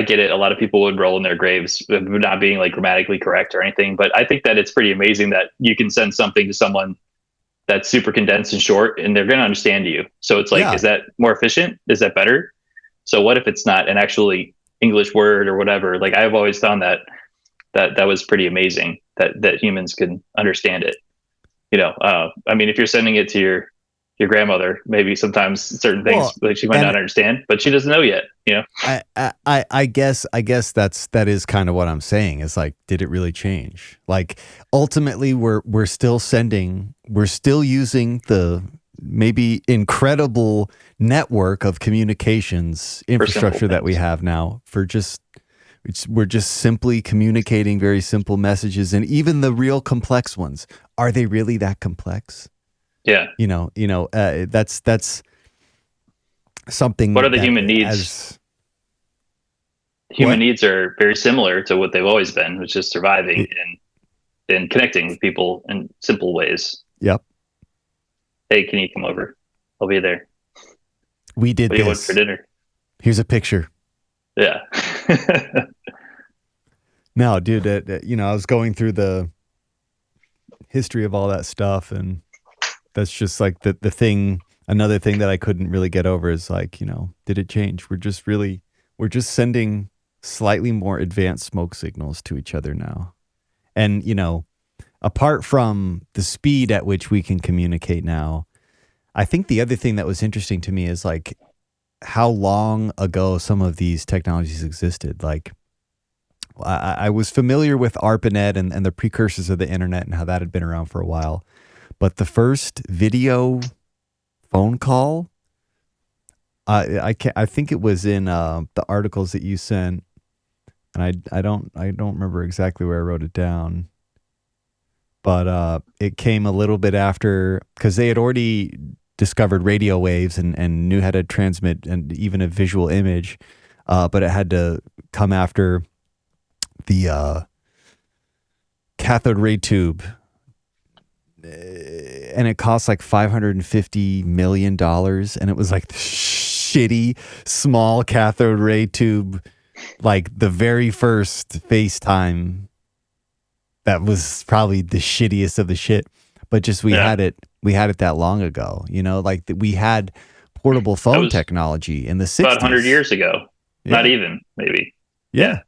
get it. A lot of people would roll in their graves of not being like grammatically correct or anything, but I think that it's pretty amazing that you can send something to someone that's super condensed and short, and they're going to understand you. So it's like, Is that more efficient? Is that better? So what if it's not an actually English word or whatever? Like I've always found that was pretty amazing that humans can understand it. I mean, if you're sending it to your grandmother, maybe sometimes certain things like she might not understand, but she doesn't know yet. I guess that is kind of what I'm saying. Is like, did it really change? Like ultimately, we're still using the maybe incredible network of communications infrastructure that we have now we're just simply communicating very simple messages, and even the real complex ones, are they really that complex? Yeah. That's something. What are the human needs? Human needs are very similar to what they've always been, which is surviving and connecting with people in simple ways. Yep. Hey, can you come over? I'll be there. We did what do you want for dinner? Here's a picture. Yeah. No, dude, I was going through the history of all that stuff, and that's just like the thing. Another thing that I couldn't really get over is like, did it change? We're just sending slightly more advanced smoke signals to each other now. And, apart from the speed at which we can communicate now, I think the other thing that was interesting to me is like how long ago some of these technologies existed. Like I was familiar with ARPANET and the precursors of the internet and how that had been around for a while. But the first video phone call, I think it was in the articles that you sent, and I don't remember exactly where I wrote it down, but it came a little bit after, because they had already discovered radio waves and knew how to transmit and even a visual image, but it had to come after the cathode ray tube. And it cost like $550 million, and it was like the shitty small cathode ray tube, like the very first FaceTime. That was probably the shittiest of the shit, but just we had it that long ago, like we had portable phone technology in the 60s. About 100 years ago, not even maybe. Yeah.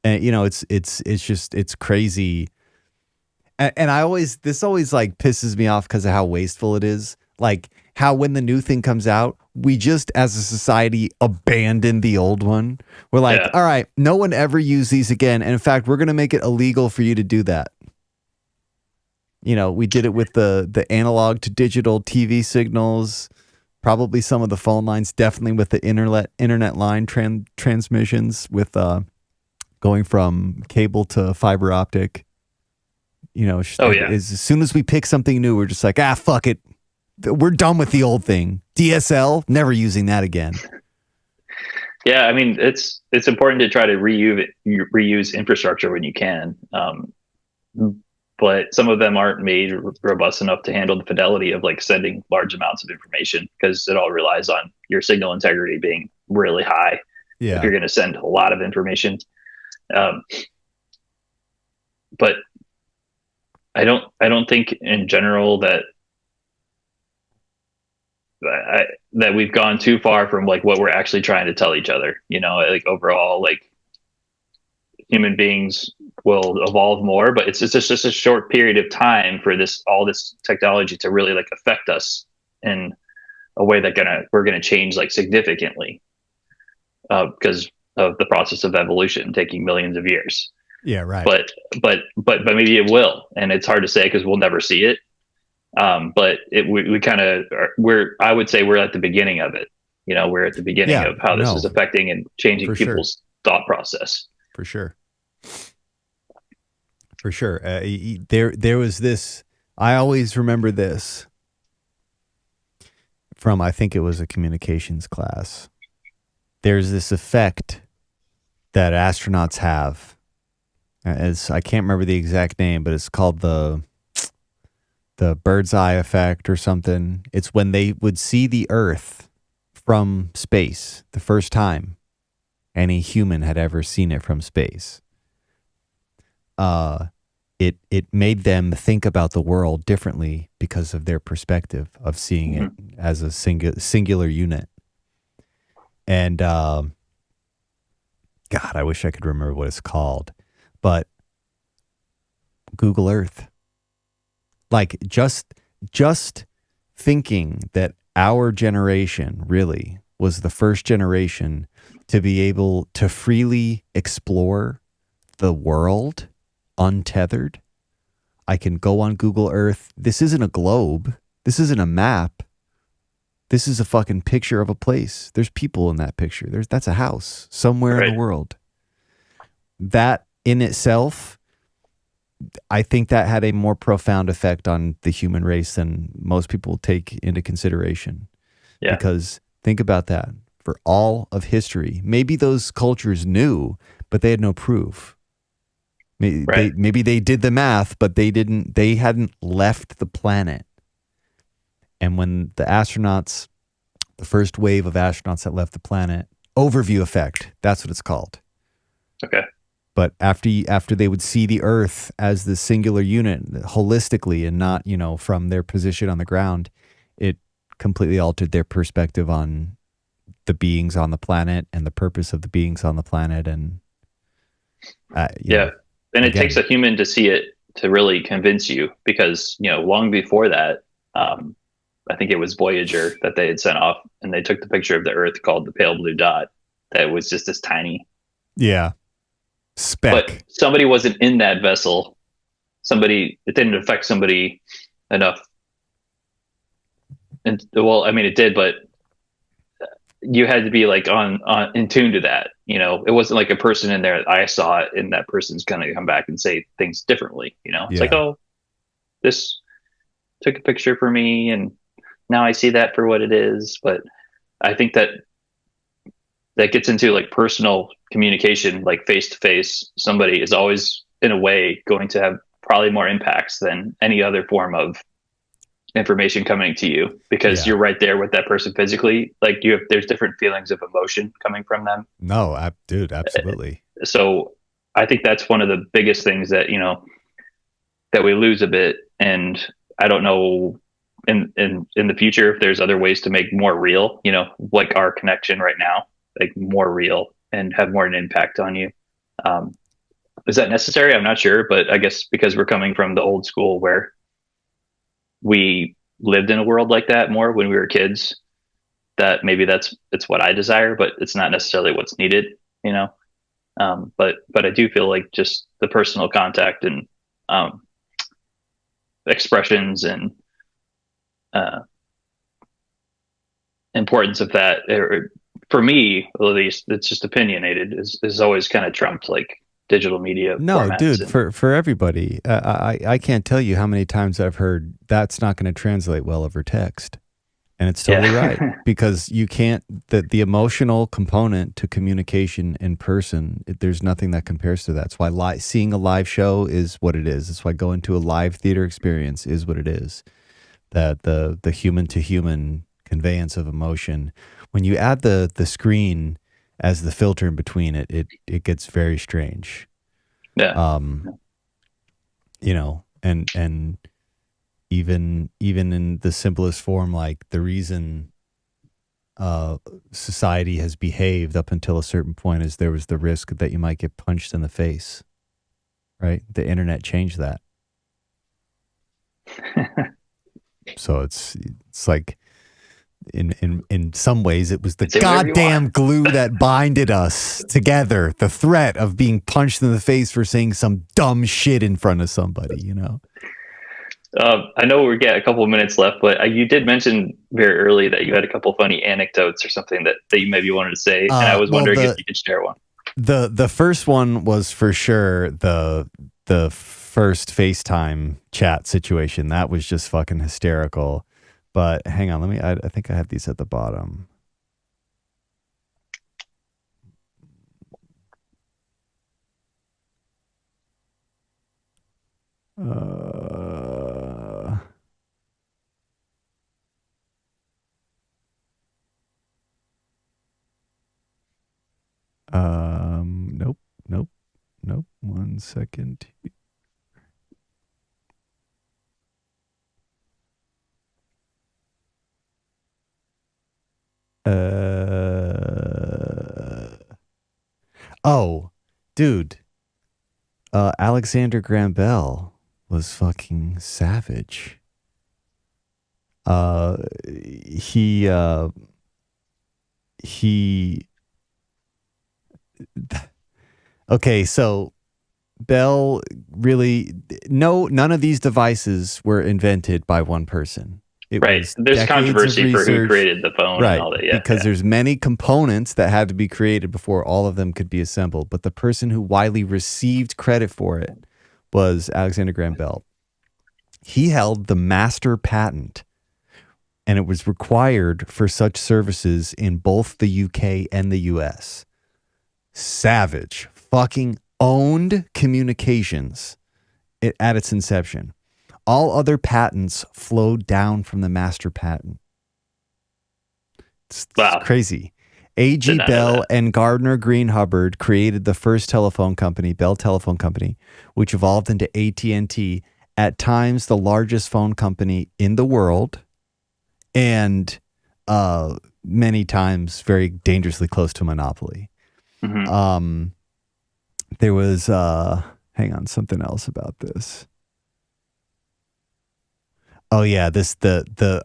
And it's crazy. And this always like pisses me off because of how wasteful it is. Like how when the new thing comes out, we just as a society abandon the old one. We're like, all right, no one ever use these again. And in fact, we're going to make it illegal for you to do that. You know, we did it with the analog to digital TV signals, probably some of the phone lines, definitely with the internet line transmissions with going from cable to fiber optic. You know, as soon as we pick something new, we're just like, fuck it. We're done with the old thing. DSL, never using that again. Yeah, I mean, it's important to try to reuse infrastructure when you can. But some of them aren't made robust enough to handle the fidelity of like sending large amounts of information, because it all relies on your signal integrity being really high. Yeah. If you're going to send a lot of information. But I don't think in general that we've gone too far from like what we're actually trying to tell each other. You know, like overall, like human beings will evolve more, but it's just a short period of time for all this technology to really like affect us in a way that we're gonna change like significantly, because of the process of evolution taking millions of years. Yeah, right. But maybe it will, and it's hard to say because we'll never see it. But we kind of I would say we're at the beginning of it. You know, we're at the beginning of how this is affecting and changing people's thought process. For sure. For sure. There was this, I always remember this from, I think it was a communications class. There's this effect that astronauts have. I can't remember the exact name, but it's called the bird's eye effect or something. It's when they would see the Earth from space the first time any human had ever seen it from space. It made them think about the world differently because of their perspective of seeing it as a singular unit. And God, I wish I could remember what it's called, but Google Earth. Like just thinking that our generation really was the first generation to be able to freely explore the world untethered. I can go on Google Earth. This isn't a globe. This isn't a map. This is a fucking picture of a place. There's people in that picture. That's a house somewhere in the world. That in itself, I think that had a more profound effect on the human race than most people take into consideration. Yeah. Because think about that. For all of history, maybe those cultures knew, but they had no proof. Maybe they did the math, but they hadn't left the planet. And when the first wave of astronauts that left the planet, overview effect, that's what it's called. Okay. But after they would see the Earth as the singular unit holistically and not, from their position on the ground, it completely altered their perspective on the beings on the planet and the purpose of the beings on the planet. And and it takes a human to see it to really convince you, because long before that, I think it was Voyager that they had sent off, and they took the picture of the Earth called the pale blue dot that was just this tiny speck. But somebody wasn't in that vessel. It didn't affect somebody enough. And it did, but you had to be like on in tune to that. It wasn't like a person in there. I saw it, and that person's going to come back and say things differently. It's like, oh, this took a picture for me, and now I see that for what it is. But I think that gets into like personal communication, like face to face. Somebody is always in a way going to have probably more impacts than any other form of information coming to you, because you're right there with that person physically. Like there's different feelings of emotion coming from them. No, dude, absolutely. So I think that's one of the biggest things that, that we lose a bit. And I don't know in the future if there's other ways to make more real, like our connection right now, like more real and have more an impact on you. Is that necessary? I'm not sure, but I guess because we're coming from the old school where we lived in a world like that more when we were kids, that maybe it's what I desire, but it's not necessarily what's needed, you know? But I do feel like just the personal contact and expressions and importance of that, for me at least, it's just opinionated, is always kind of trumped like digital media. No, dude, for everybody, I can't tell you how many times I've heard that's not going to translate well over text. And it's totally right, because you can't, the emotional component to communication in person, there's nothing that compares to that. That's why seeing a live show is what it is. That's why going to a live theater experience is what it is. That the human to human conveyance of emotion, when you add the screen as the filter in between it gets very strange. Yeah. You know, and even in the simplest form, like the reason society has behaved up until a certain point is there was the risk that you might get punched in the face, right? The internet changed that. So it's like in some ways it was the goddamn glue that binded us together, the threat of being punched in the face for saying some dumb shit in front of somebody, you know. I know we're getting a couple of minutes left, but you did mention very early that you had a couple of funny anecdotes or something that you maybe wanted to say, and I was wondering if you could share one. The first one was for sure the first FaceTime chat situation. That was just fucking hysterical. But hang on, I think I have these at the bottom. Nope. 1 second. Oh, dude. Alexander Graham Bell was fucking savage. He okay, so Bell really, none of these devices were invented by one person. Right. There's controversy for who created the phone, right, and all that. Yeah, because there's many components that had to be created before all of them could be assembled. But the person who widely received credit for it was Alexander Graham Bell. He held the master patent, and it was required for such services in both the UK and the US. Savage. Fucking owned communications at its inception. All other patents flowed down from the master patent. It's crazy. A.G. Bell and Gardner Green Hubbard created the first telephone company, Bell Telephone Company, which evolved into AT&T, at times the largest phone company in the world, and many times very dangerously close to monopoly. Mm-hmm. There was, hang on, something else about this. Oh yeah,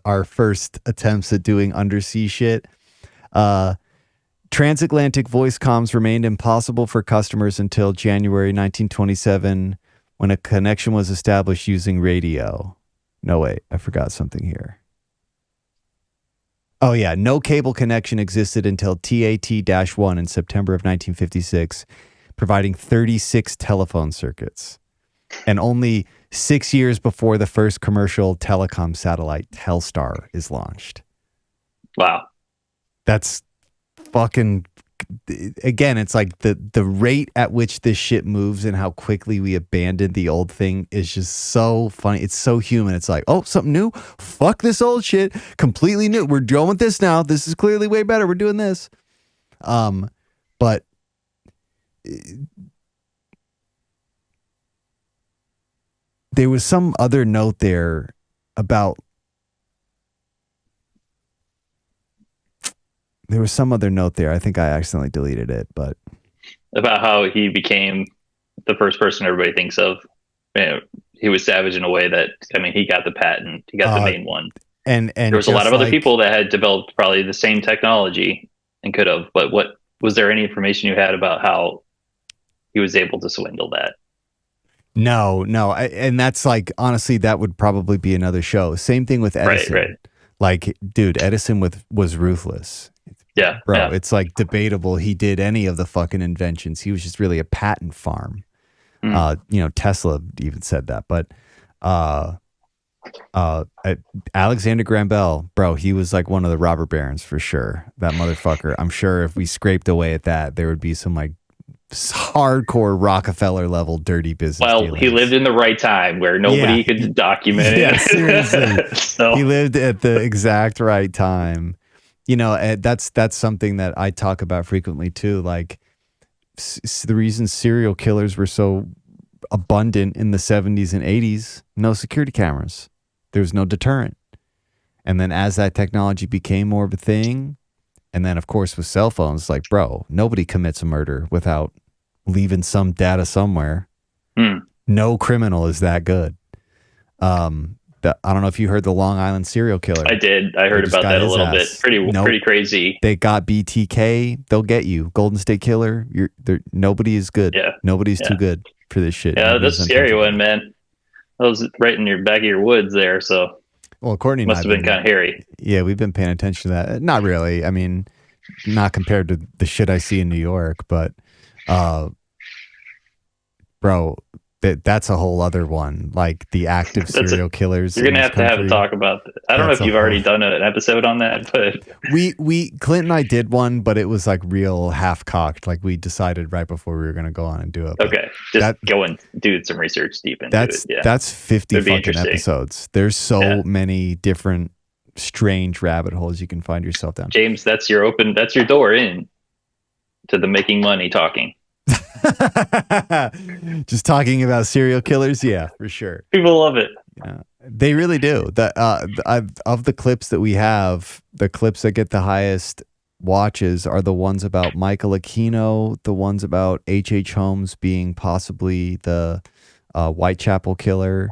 our first attempts at doing undersea shit. Transatlantic voice comms remained impossible for customers until January 1927, when a connection was established using radio. No, wait, I forgot something here. Oh yeah, no cable connection existed until TAT-1 in September of 1956, providing 36 telephone circuits. And only 6 years before the first commercial telecom satellite, Telstar, is launched. Wow. That's fucking, again, it's like the rate at which this shit moves and how quickly we abandon the old thing is just so funny. It's so human. It's like, oh, something new? Fuck this old shit. Completely new. We're going with this now. This is clearly way better. We're doing this. But there was some other note there about, I think I accidentally deleted it, but about how he became the first person everybody thinks of. he was savage in a way that, I mean, he got the patent, he got the main one. And there was a lot of other people that had developed probably the same technology and could have, but what was there any information you had about how he was able to swindle that? No. And that's like, honestly, that would probably be another show. Same thing with Edison. Right. Like, dude, Edison was ruthless. Yeah. Bro, yeah. It's like debatable he did any of the fucking inventions. He was just really a patent farm. Tesla even said that. But Alexander Graham Bell, bro, he was like one of the robber barons for sure. That motherfucker. I'm sure if we scraped away at that, there would be some like hardcore Rockefeller level dirty business. Well, dealings. he lived in the right time where nobody could document it. Yeah, seriously. So. He lived at the exact right time. You know, that's something that I talk about frequently too. Like the reason serial killers were so abundant in the 70s and 80s, no security cameras. There was no deterrent. And then as that technology became more of a thing, and then of course with cell phones, like, bro, nobody commits a murder without leaving some data somewhere. No criminal is that good. I don't know if you heard the Long Island serial killer. I did. I heard about that a little bit. Pretty crazy. They got BTK. They'll get you. Golden State Killer. Nobody is good. Yeah. Nobody's too good for this shit. Yeah, that's a scary one, man. That was right in your back of your woods there. So, well, Courtney must have been kind of hairy. Yeah, we've been paying attention to that. Not really. I mean, not compared to the shit I see in New York, but, bro. That's a whole other one, like the active serial killers. You're gonna have to talk about that. I don't know if you've already done an episode on that, but Clint and I did one, but it was like real half cocked. Like we decided right before we were gonna go on and do it. Okay, just go and do some research deep into it. Yeah, that's 50 fucking episodes. There's so many different strange rabbit holes you can find yourself down. James, that's your door in to the making money talking. Just talking about serial killers, yeah, for sure. People love it. Yeah, they really do. Of the clips that we have, the clips that get the highest watches are the ones about Michael Aquino, the ones about H.H. Holmes being possibly the Whitechapel killer.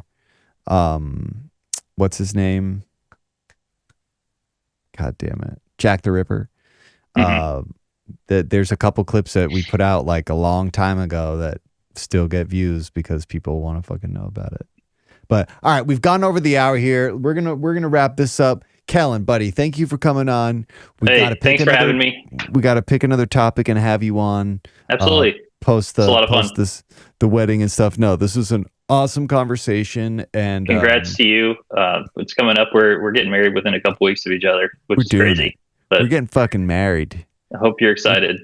What's his name? God damn it, Jack the Ripper. There's a couple clips that we put out like a long time ago that still get views because people want to fucking know about it. But all right, we've gone over the hour here. We're gonna wrap this up. Kellen, buddy, thank you for coming on. Thanks for having me. We got to pick another topic and have you on. Absolutely. Post the wedding and stuff. No, this was an awesome conversation. And congrats to you. It's coming up. We're getting married within a couple weeks of each other, which is crazy. But we're getting fucking married. I hope you're excited.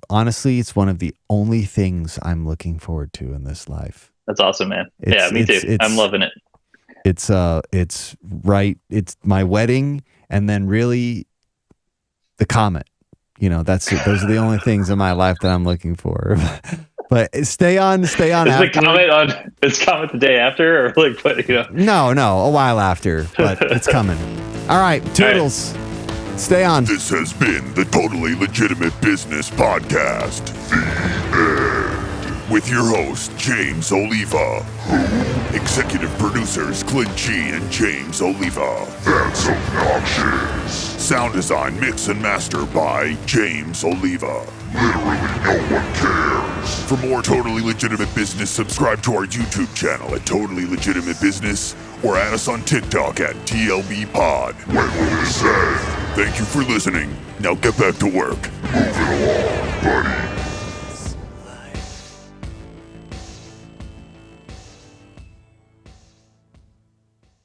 Honestly, it's one of the only things I'm looking forward to in this life. That's awesome, man. Me too. I'm loving it. It's right. It's my wedding, and then really the comet. You know, those are the only things in my life that I'm looking for. But stay on. Is the comet the day after, or like what? You know? No, a while after, but it's coming. All right, Toodles. All right. Stay on. This has been the Totally Legitimate Business Podcast. The end. With your host, James Oliva. Executive producers, Clint G and James Oliva. That's obnoxious. Sound design, mix, and master by James Oliva. Literally no one cares. For more Totally Legitimate Business, subscribe to our YouTube channel at Totally Legitimate Business or add us on TikTok at TLB Pod. When will this end? Thank you for listening. Now get back to work. Move it along, buddy.